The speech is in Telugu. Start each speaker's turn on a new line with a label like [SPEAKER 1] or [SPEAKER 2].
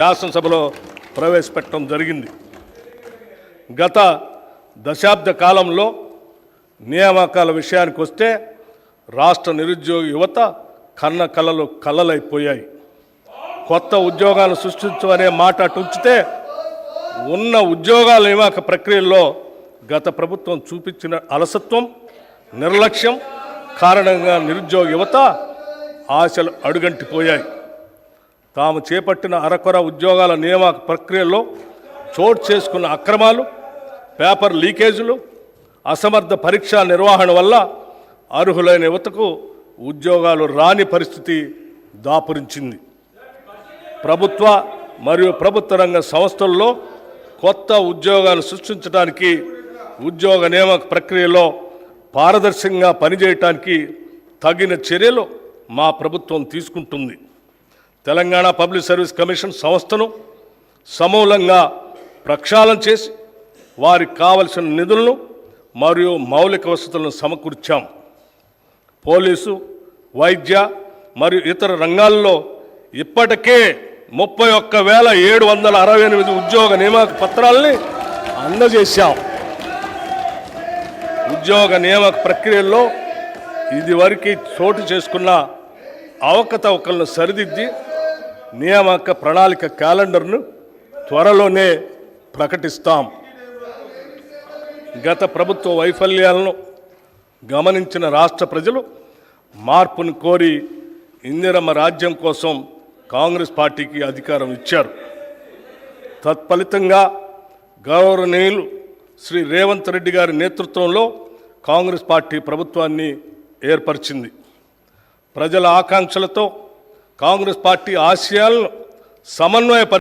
[SPEAKER 1] శాసనసభలో ప్రవేశపెట్టడం జరిగింది. గత దశాబ్ద కాలంలో నియామకాల విషయానికి వస్తే రాష్ట్ర నిరుద్యోగ యువత కన్న కలలు కలలైపోయాయి. కొత్త ఉద్యోగాలు సృష్టించమనే మాట ఉంచితే ఉన్న ఉద్యోగాల నియామక ప్రక్రియల్లో గత ప్రభుత్వం చూపించిన అలసత్వం, నిర్లక్ష్యం కారణంగా నిరుద్యోగ యువత ఆశలు అడుగంటిపోయాయి. తాము చేపట్టిన అరకొర ఉద్యోగాల నియామక ప్రక్రియలో చోటు చేసుకున్న అక్రమాలు, పేపర్ లీకేజీలు, అసమర్థ పరీక్షా నిర్వహణ వల్ల అర్హులైన యువతకు ఉద్యోగాలు రాని పరిస్థితి దాపురించింది. ప్రభుత్వ మరియు ప్రభుత్వ రంగ సంస్థల్లో కొత్త ఉద్యోగాలు సృష్టించడానికి, ఉద్యోగ నియామక ప్రక్రియలో పారదర్శకంగా పనిచేయటానికి తగిన చర్యలు మా ప్రభుత్వం తీసుకుంటుంది. తెలంగాణ పబ్లిక్ సర్వీస్ కమిషన్ సంస్థను సమూలంగా ప్రక్షాళన చేసి వారికి కావలసిన నిధులను మరియు మౌలిక వసతులను సమకూర్చాం. పోలీసు, వైద్య మరియు ఇతర రంగాల్లో ఇప్పటికే 31,768 ఉద్యోగ నియామక పత్రాలని అందజేశాం. ఉద్యోగ నియామక ప్రక్రియల్లో ఇదివరకు చోటు చేసుకున్న అవకతవకలను సరిదిద్ది నియామక ప్రణాళిక క్యాలెండర్ను త్వరలోనే ప్రకటిస్తాం. గత ప్రభుత్వ వైఫల్యాలను గమనించిన రాష్ట్ర ప్రజలు మార్పును కోరి ఇందిరమ్మ రాజ్యం కోసం కాంగ్రెస్ పార్టీకి అధికారం ఇచ్చారు. తత్ఫలితంగా గౌరవనీయులు శ్రీ రేవంత్ రెడ్డి గారి నేతృత్వంలో కాంగ్రెస్ పార్టీ ప్రభుత్వాన్ని ఏర్పరిచింది. ప్రజల ఆకాంక్షలతో కాంగ్రెస్ పార్టీ ఆశయాలను సమన్వయపరిచి